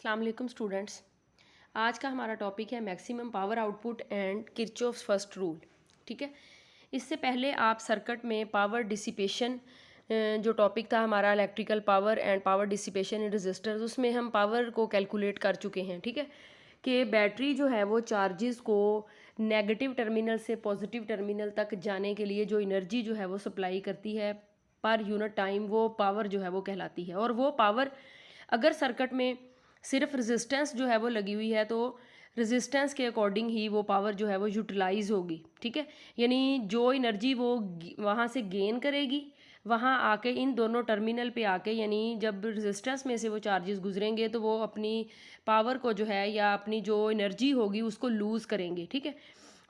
अस्सलाम वालेकुम स्टूडेंट्स। आज का हमारा टॉपिक है maximum power output and Kirchhoff's first rule. ठीक है, इससे पहले आप सर्किट में पावर डिसिपेशन जो टॉपिक था हमारा electrical power and power dissipation in resistors, उसमें हम पावर को कैलकुलेट कर चुके हैं। ठीक है, कि बैटरी जो है वो चार्जेस को नेगेटिव टर्मिनल से पॉजिटिव टर्मिनल तक जाने के लिए जो एनर्जी जो है वो सप्लाई करती है पर यूनिट टाइम, वो पावर जो है वो कहलाती है। और वो पावर अगर सर्किट में सिर्फ रेजिस्टेंस जो है वो लगी हुई है तो रेजिस्टेंस के अकॉर्डिंग ही वो पावर जो है वो यूटिलाइज होगी। ठीक है, यानी जो एनर्जी वो वहाँ से गेन करेगी, वहाँ आके इन दोनों टर्मिनल पे आके, यानी जब रेजिस्टेंस में से वो चार्जेस गुजरेंगे तो वो अपनी पावर को जो है या अपनी जो एनर्जी होगी उसको लूज़ करेंगे। ठीक है,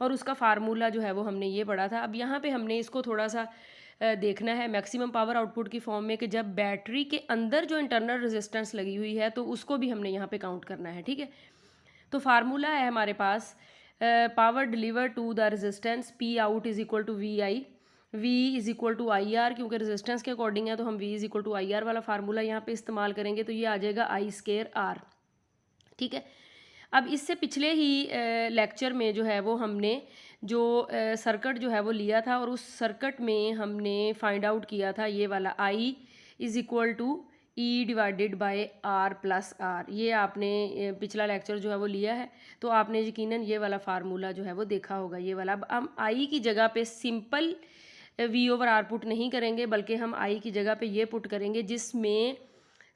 और उसका फार्मूला जो है वो हमने ये पढ़ा था। अब यहाँ पे हमने इसको थोड़ा सा देखना है मैक्सिमम पावर आउटपुट की फॉर्म में कि जब बैटरी के अंदर जो इंटरनल रेजिस्टेंस लगी हुई है तो उसको भी हमने यहाँ पे काउंट करना है। ठीक है, तो फार्मूला है हमारे पास power deliver to the resistance p out is equal to v i, v is equal to I r, क्योंकि रेजिस्टेंस के अकॉर्डिंग है तो हम v is equal to I r वाला फार्मूला यहाँ पे इस्तेमाल करेंगे, तो ये आ जाएगा आई स्केयर आर। ठीक है, अब इससे पिछले ही लेक्चर में जो है वो हमने जो सर्किट जो है वो लिया था और उस सर्किट में हमने फाइंड आउट किया था ये वाला i is equal to e divided by are plus r. ये आपने पिछला लेक्चर जो है वो लिया है तो आपने यकीनन ये वाला फार्मूला जो है वो देखा होगा, ये वाला। अब हम आई की जगह पे simple V over R put नहीं करेंगे, बल्कि हम आई की जगह पे ये पुट करेंगे जिसमें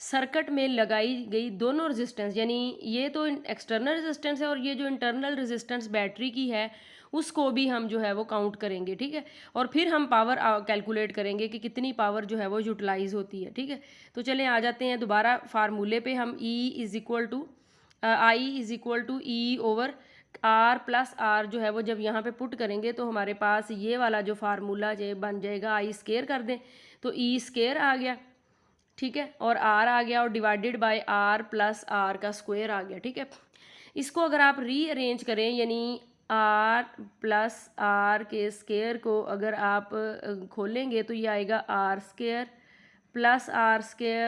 सर्किट में लगाई गई दोनों रेजिस्टेंस, यानी ये तो एक्सटर्नल रेजिस्टेंस है और ये जो इंटरनल रेजिस्टेंस बैटरी की है उसको भी हम जो है वो काउंट करेंगे। ठीक है, और फिर हम पावर कैलकुलेट करेंगे कि कितनी पावर जो है वो यूटिलाइज होती है। ठीक है, तो चलें आ जाते हैं दोबारा फार्मूले पे। हम e is equal to i is equal to e over r plus r जो है वो जब यहाँ पे पुट करेंगे तो हमारे पास ये वाला जो फार्मूला जो बन जाएगा, आई स्केयर कर दें तो ई स्केयर आ गया। ठीक है, और आर आ गया और divided by are plus r का स्क्वायर आ गया। ठीक है, इसको अगर आप रीअरेंज करें, यानी आर प्लस आर के स्केयर को अगर आप खोलेंगे तो ये आएगा R square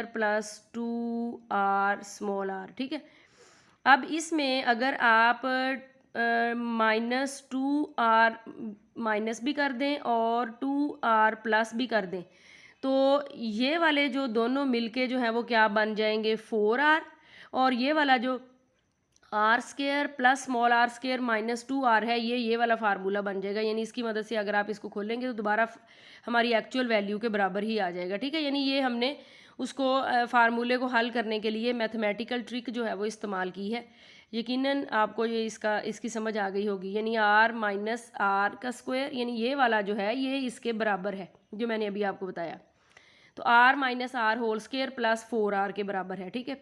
plus two R small r. ठीक है, अब इसमें अगर आप माइनस टू आर माइनस भी कर दें और टू आर प्लस भी कर दें तो ये वाले जो दोनों मिलके जो है वो क्या बन जाएंगे, 4r। और ये वाला जो R square plus small r square minus 2r है, ये वाला फार्मूला बन जाएगा। यानी इसकी मदद से अगर आप इसको खोलेंगे तो दोबारा हमारी एक्चुअल वैल्यू के बराबर ही आ जाएगा। ठीक है, यानी ये हमने उसको फार्मूले को हल करने के लिए मैथमेटिकल ट्रिक जो है वो इस्तेमाल की है। यकीनन आपको ये इसकी समझ आ गई होगी। यानी आर माइनस आर का स्क्वायर, यानी ये वाला जो है ये इसके बराबर है जो मैंने अभी आपको बताया, तो R minus r whole square plus 4r के बराबर है। ठीक है,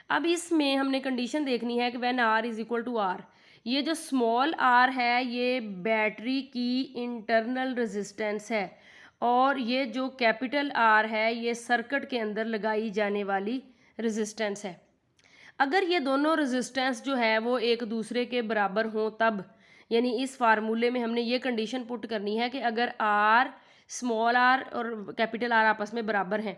अब इसमें हमने कंडीशन देखनी है कि when R is equal to r, ये जो स्मॉल आर है ये बैटरी की इंटरनल रेजिस्टेंस है और ये जो कैपिटल आर है ये सर्किट के अंदर लगाई जाने वाली रेजिस्टेंस है। अगर ये दोनों रेजिस्टेंस जो है वो एक दूसरे के बराबर हों तब, यानी इस फार्मूले में हमने ये कंडीशन पुट करनी है कि अगर आर स्मॉल आर और कैपिटल आर आपस में बराबर हैं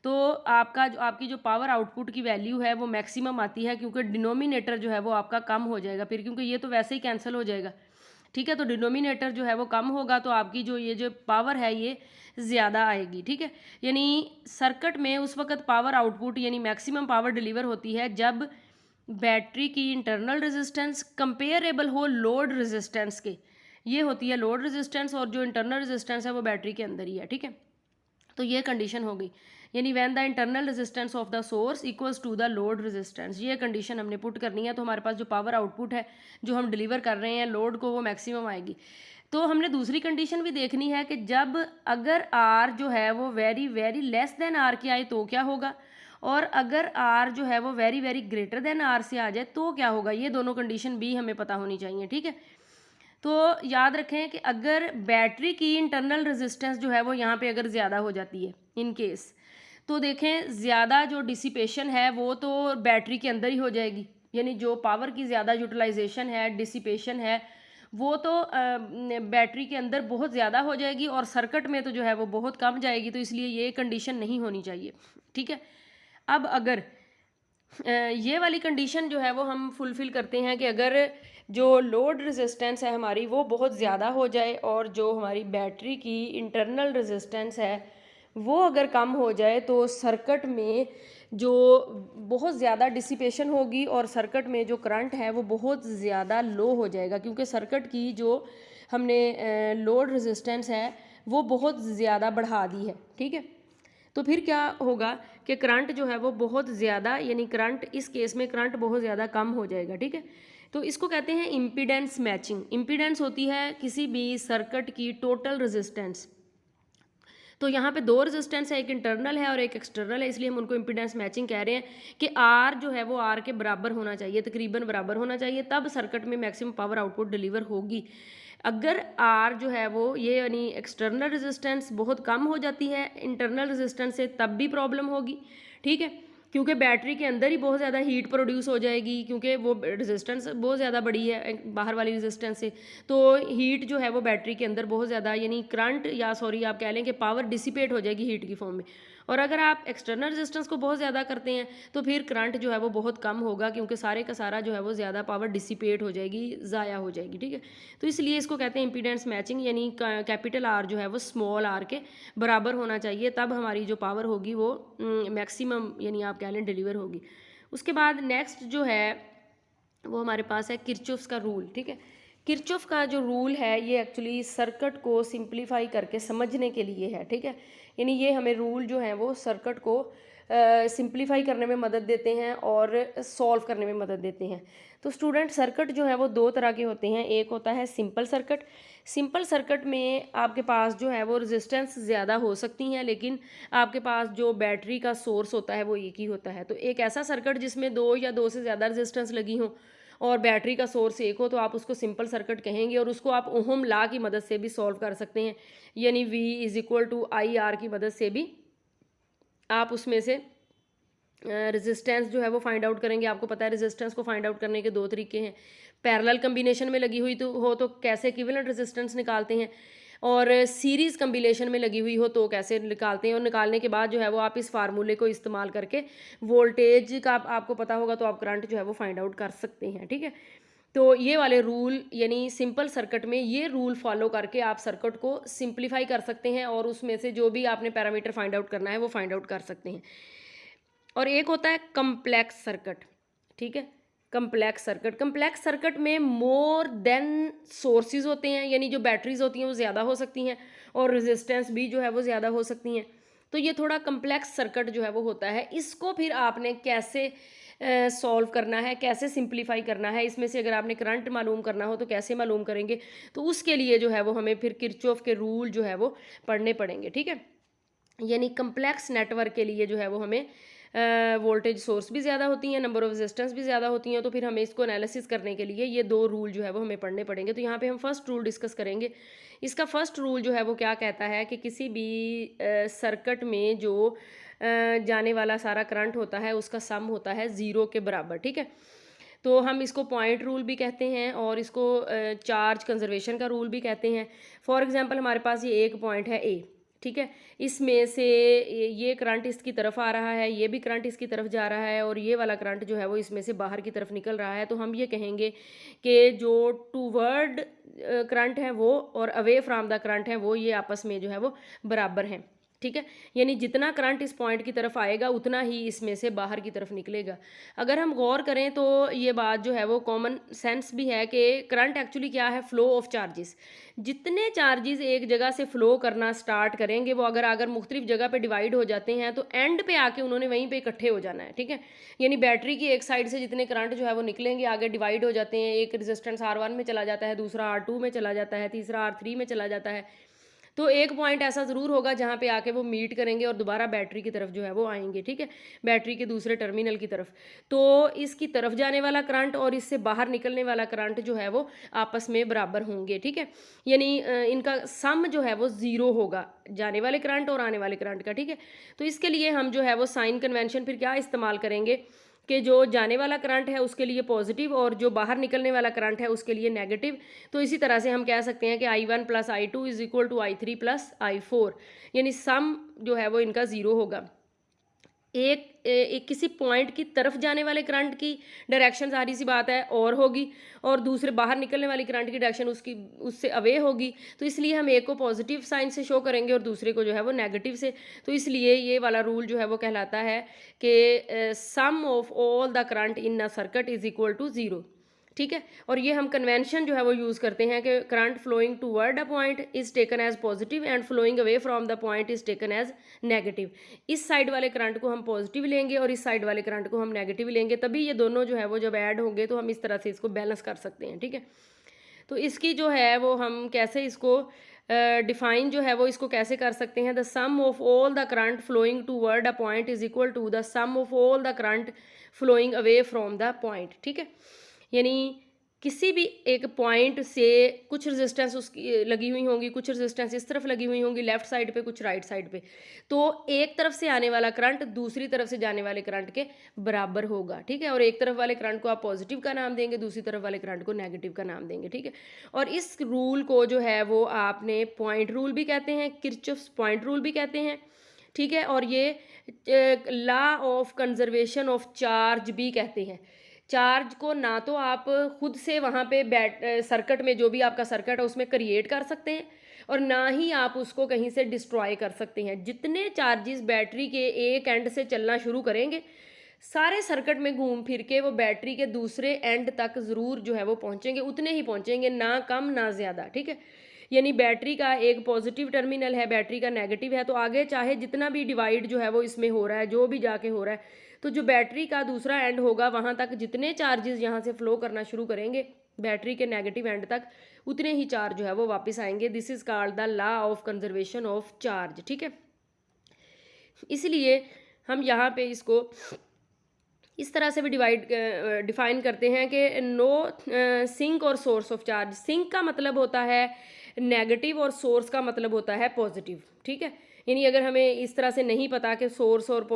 तो आपकी जो पावर आउटपुट की वैल्यू है वो मैक्सिमम आती है, क्योंकि डिनोमिनेटर जो है वो आपका कम हो जाएगा फिर, क्योंकि ये तो वैसे ही कैंसिल हो जाएगा। ठीक है, तो डिनोमिनेटर जो है वो कम होगा तो आपकी जो पावर है ये ज़्यादा आएगी। ठीक है, यानी सर्किट में उस वक्त पावर आउटपुट यानी मैक्सिमम पावर डिलीवर होती है जब बैटरी की इंटरनल रेजिस्टेंस कंपेरेबल हो लोड रेजिस्टेंस के। ये होती है लोड रेजिस्टेंस और जो इंटरनल रेजिस्टेंस है वो बैटरी के अंदर ही है। ठीक है, तो ये कंडीशन हो गई, यानी when the internal resistance of the source equals to the load resistance, ये कंडीशन हमने पुट करनी है तो हमारे पास जो पावर आउटपुट है जो हम डिलीवर कर रहे हैं लोड को वो मैक्सिमम आएगी। तो हमने दूसरी कंडीशन भी देखनी है कि जब अगर आर जो है वो very very less than R की आए तो क्या होगा, और अगर आर जो है वो very very greater than R से आ जाए तो क्या होगा। ये दोनों कंडीशन भी हमें पता होनी चाहिए। ठीक है, तो याद रखें कि अगर बैटरी की इंटरनल रेजिस्टेंस जो है वो यहाँ पे अगर ज़्यादा हो जाती है इन केस, तो देखें ज़्यादा जो डिसिपेशन है वो तो बैटरी के अंदर ही हो जाएगी, यानी जो पावर की ज़्यादा यूटिलाइजेशन है डिसिपेशन है वो तो बैटरी के अंदर बहुत ज़्यादा हो जाएगी और सर्किट में तो जो है वो बहुत कम जाएगी, तो इसलिए ये कंडीशन नहीं होनी चाहिए। ठीक है, अब अगर ये वाली कंडीशन जो है वो हम फुलफ़िल करते हैं कि अगर जो लोड रेजिस्टेंस है हमारी वो बहुत ज़्यादा हो जाए और जो हमारी बैटरी की इंटरनल रेजिस्टेंस है वो अगर कम हो जाए तो सर्किट में जो बहुत ज़्यादा डिसिपेशन होगी और सर्किट में जो करंट है वो बहुत ज़्यादा लो हो जाएगा, क्योंकि सर्किट की जो हमने लोड रेजिस्टेंस है वो बहुत ज़्यादा बढ़ा दी है। ठीक है, तो फिर क्या होगा कि करंट जो है वो बहुत ज़्यादा, यानी करंट इस केस में करंट बहुत ज़्यादा कम हो जाएगा। ठीक है, तो इसको कहते हैं इम्पीडेंस मैचिंग। इम्पीडेंस होती है किसी भी सर्किट की टोटल रेजिस्टेंस। तो यहाँ पे दो रेजिस्टेंस है, एक इंटरनल है और एक एक्सटर्नल है, इसलिए हम उनको इम्पीडेंस मैचिंग कह रहे हैं कि आर जो है वो आर के बराबर होना चाहिए, तकरीबन बराबर होना चाहिए, तब सर्किट में मैक्सिमम पावर आउटपुट डिलीवर होगी। अगर आर जो है वो ये यानी एक्सटर्नल रेजिस्टेंस बहुत कम हो जाती है इंटरनल रेजिस्टेंस से, तब भी प्रॉब्लम होगी। ठीक है, क्योंकि बैटरी के अंदर ही बहुत ज़्यादा हीट प्रोड्यूस हो जाएगी, क्योंकि वो रेजिस्टेंस बहुत ज़्यादा बड़ी है बाहर वाली रेजिस्टेंस से, तो हीट जो है वो बैटरी के अंदर बहुत ज़्यादा, यानी करंट या सॉरी आप कह लें कि पावर डिसिपेट हो जाएगी हीट की फॉर्म में। और अगर आप एक्सटर्नल रेजिस्टेंस को बहुत ज़्यादा करते हैं तो फिर करंट जो है वो बहुत कम होगा, क्योंकि सारे का सारा जो है वो ज़्यादा पावर डिसिपेट हो जाएगी, ज़ाया हो जाएगी। ठीक है, तो इसलिए इसको कहते हैं इम्पीडेंस मैचिंग, यानी कैपिटल आर जो है वो स्मॉल आर के बराबर होना चाहिए, तब हमारी जो पावर होगी वो मैक्सिमम यानी आप कह लें डिलीवर होगी। उसके बाद नेक्स्ट जो है वो हमारे पास है किरचॉफ्स का रूल। ठीक है, किरचॉफ का जो रूल है ये एक्चुअली सर्किट को सिंप्लीफाई करके समझने के लिए है। ठीक है, यानी ये हमें रूल जो है वो सर्किट को सिंप्लीफाई करने में मदद देते हैं और सॉल्व करने में मदद देते हैं। तो स्टूडेंट सर्किट जो है वो दो तरह के होते हैं, एक होता है सिंपल सर्किट। सिंपल सर्किट में आपके पास जो है वो रेजिस्टेंस ज़्यादा हो सकती हैं, लेकिन आपके पास जो बैटरी का सोर्स होता है वो एक ही होता है। तो एक ऐसा सर्किट जिसमें दो या दो से ज़्यादा रेजिस्टेंस लगी हो और बैटरी का सोर्स एक हो, तो आप उसको सिंपल सर्किट कहेंगे, और उसको आप ओहम लॉ की मदद से भी सॉल्व कर सकते हैं, यानी V is equal to I R की मदद से भी आप उसमें से रेजिस्टेंस जो है वो फाइंड आउट करेंगे। आपको पता है रेजिस्टेंस को फाइंड आउट करने के दो तरीके हैं, पैरेलल कम्बिनेशन में लगी हुई तो कैसे इक्विवेलेंट रेजिस्टेंस निकालते हैं, और सीरीज़ कम्बिनेशन में लगी हुई हो तो कैसे निकालते हैं। और निकालने के बाद जो है वो आप इस फार्मूले को इस्तेमाल करके वोल्टेज का आपको पता होगा तो आप करंट जो है वो फाइंड आउट कर सकते हैं। ठीक है, तो ये वाले रूल यानी सिंपल सर्किट में ये रूल फॉलो करके आप सर्किट को सिंप्लीफाई कर सकते हैं और उसमें से जो भी आपने पैरामीटर फाइंड आउट करना है वो फाइंड आउट कर सकते हैं। और एक होता है कम्प्लेक्स सर्किट। ठीक है, कम्प्लेक्स सर्किट में मोर देन सोर्सेज होते हैं, यानी जो बैटरीज होती हैं वो ज़्यादा हो सकती हैं और रेजिस्टेंस भी जो है वो ज़्यादा हो सकती हैं। तो ये थोड़ा कम्प्लेक्स सर्किट जो है वो होता है। इसको फिर आपने कैसे सॉल्व करना है, कैसे सिंप्लीफाई करना है, इसमें से अगर आपने करंट मालूम करना हो तो कैसे मालूम करेंगे, तो उसके लिए जो है वो हमें फिर किरचॉफ के रूल जो है वो पढ़ने पड़ेंगे। ठीक है, यानी कम्प्लेक्स नेटवर्क के लिए जो है वो हमें वोल्टेज सोर्स भी ज़्यादा होती हैं, नंबर ऑफ रेजिस्टेंस भी ज़्यादा होती हैं, तो फिर हमें इसको एनालिसिस करने के लिए ये दो रूल जो है वो हमें पढ़ने पड़ेंगे। तो यहाँ पे हम फर्स्ट रूल डिस्कस करेंगे। इसका फर्स्ट रूल जो है वो क्या कहता है कि किसी भी सर्किट में जो जाने वाला सारा करंट होता है उसका सम होता है ज़ीरो के बराबर। ठीक है, तो हम इसको पॉइंट रूल भी कहते हैं और इसको चार्ज कंजर्वेशन का रूल भी कहते हैं। फॉर एग्जांपल हमारे पास ये एक पॉइंट है ए, ठीक है, इसमें से ये करंट इसकी तरफ आ रहा है, ये भी करंट इसकी तरफ जा रहा है और ये वाला करंट जो है वो इसमें से बाहर की तरफ निकल रहा है। तो हम ये कहेंगे कि जो टूवर्ड करंट है वो और अवे फ्रॉम द करंट है वो ये आपस में जो है वो बराबर हैं। ठीक है, यानी जितना करंट इस पॉइंट की तरफ आएगा उतना ही इसमें से बाहर की तरफ निकलेगा। अगर हम गौर करें तो ये बात जो है वो कॉमन सेंस भी है कि करंट एक्चुअली क्या है, फ्लो ऑफ चार्जेस। जितने चार्जेस एक जगह से फ्लो करना स्टार्ट करेंगे वो अगर मुख्तलिफ जगह पे डिवाइड हो जाते हैं तो एंड पे आके उन्होंने वहीं पे इकट्ठे हो जाना है। ठीक है, यानी बैटरी की एक साइड से जितने करंट जो है वो निकलेंगे आगे डिवाइड हो जाते हैं, एक रेजिस्टेंस R1 में चला जाता है, दूसरा R2 में चला जाता है, तीसरा R3 में चला जाता है। तो एक पॉइंट ऐसा ज़रूर होगा जहाँ पे आके वो मीट करेंगे और दोबारा बैटरी की तरफ जो है वो आएंगे। ठीक है, बैटरी के दूसरे टर्मिनल की तरफ। तो इसकी तरफ जाने वाला करंट और इससे बाहर निकलने वाला करंट जो है वो आपस में बराबर होंगे। ठीक है, यानी इनका सम जो है वो ज़ीरो होगा, जाने वाले करंट और आने वाले करंट का। ठीक है, तो इसके लिए हम जो है वो साइन कन्वेंशन फिर क्या इस्तेमाल करेंगे कि जो जाने वाला करंट है उसके लिए पॉजिटिव और जो बाहर निकलने वाला करंट है उसके लिए नेगेटिव। तो इसी तरह से हम कह सकते हैं कि I1 plus I2 is equal to I3 plus I4, यानी सम जो है वो इनका ज़ीरो होगा। एक किसी पॉइंट की तरफ जाने वाले करंट की डायरेक्शन सारी सी बात है और होगी, और दूसरे बाहर निकलने वाली करंट की डायरेक्शन उससे अवे होगी। तो इसलिए हम एक को पॉजिटिव साइन से शो करेंगे और दूसरे को जो है वो नेगेटिव से। तो इसलिए ये वाला रूल जो है वो कहलाता है कि sum of all the current in a circuit is equal to zero. ठीक है, और ये हम कन्वेंशन जो है वो यूज़ करते हैं कि current flowing toward a point is taken as positive and flowing away from the point is taken as negative. इस साइड वाले करंट को हम पॉजिटिव लेंगे और इस साइड वाले करंट को हम नेगेटिव लेंगे, तभी ये दोनों जो है वो जब ऐड होंगे तो हम इस तरह से इसको बैलेंस कर सकते हैं। ठीक है, तो इसकी जो है वो हम कैसे इसको डिफाइन जो है वो इसको कैसे कर सकते हैं, the sum of all the current flowing toward a point is equal to the sum of all the current flowing away from the point. ठीक है, यानी किसी भी एक पॉइंट से कुछ रेजिस्टेंस उसकी लगी हुई होंगी, कुछ रेजिस्टेंस इस तरफ लगी हुई होंगी लेफ्ट साइड पे, कुछ राइट साइड पे, तो एक तरफ से आने वाला करंट दूसरी तरफ से जाने वाले करंट के बराबर होगा। ठीक है, और एक तरफ वाले करंट को आप पॉजिटिव का नाम देंगे, दूसरी तरफ वाले करंट को नेगेटिव का नाम देंगे। ठीक है, और इस रूल को जो है वो आपने पॉइंट रूल भी कहते हैं, किरचॉफ्स पॉइंट रूल भी कहते हैं। ठीक है, और ये law of conservation of charge भी कहते हैं। चार्ज को ना तो आप खुद से वहाँ पे सर्किट में, जो भी आपका सर्किट है उसमें क्रिएट कर सकते हैं, और ना ही आप उसको कहीं से डिस्ट्रॉय कर सकते हैं। जितने चार्जेस बैटरी के एक एंड से चलना शुरू करेंगे, सारे सर्किट में घूम फिर के वो बैटरी के दूसरे एंड तक ज़रूर जो है वो पहुँचेंगे, उतने ही पहुँचेंगे, ना कम ना ज़्यादा। ठीक है, यानी बैटरी का एक पॉजिटिव टर्मिनल है, बैटरी का नेगेटिव है, तो आगे चाहे जितना भी डिवाइड जो है वो इसमें हो रहा है, जो भी जाके हो रहा है, तो जो बैटरी का दूसरा एंड होगा वहाँ तक जितने चार्जेस यहाँ से फ्लो करना शुरू करेंगे बैटरी के नेगेटिव एंड तक, उतने ही चार्ज जो है वो वापस आएंगे। This is called the law of conservation of charge. ठीक है, इसलिए हम यहाँ पे इसको इस तरह से भी डिफाइन करते हैं कि नो सिंक और सोर्स ऑफ चार्ज। सिंक का मतलब होता है नेगेटिव और सोर्स का मतलब होता है पॉजिटिव। ठीक है, यानी अगर हमें इस तरह से नहीं पता कि सोर्स और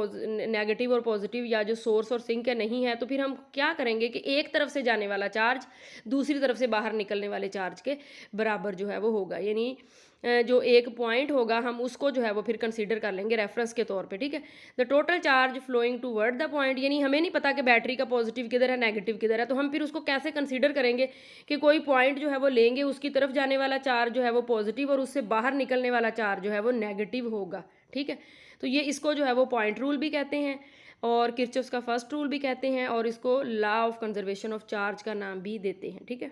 नेगेटिव और पॉजिटिव, या जो सोर्स और सिंक है नहीं है, तो फिर हम क्या करेंगे कि एक तरफ से जाने वाला चार्ज दूसरी तरफ से बाहर निकलने वाले चार्ज के बराबर जो है वो होगा। यानी जो एक पॉइंट होगा हम उसको जो है वो फिर कंसीडर कर लेंगे रेफरेंस के तौर पे। ठीक है, the total charge flowing toward the point, यानी हमें नहीं पता कि बैटरी का पॉजिटिव किधर है नेगेटिव किधर है, तो हम फिर उसको कैसे कंसीडर करेंगे कि कोई पॉइंट जो है वो लेंगे, उसकी तरफ जाने वाला चार्ज जो है वो पॉजिटिव और उससे बाहर निकलने वाला चार्ज जो है वो नेगेटिव होगा। ठीक है, तो ये इसको जो है वो पॉइंट रूल भी कहते हैं और किरचॉफ्स का फर्स्ट रूल भी कहते हैं, और इसको law of conservation of charge का नाम भी देते हैं। ठीक है।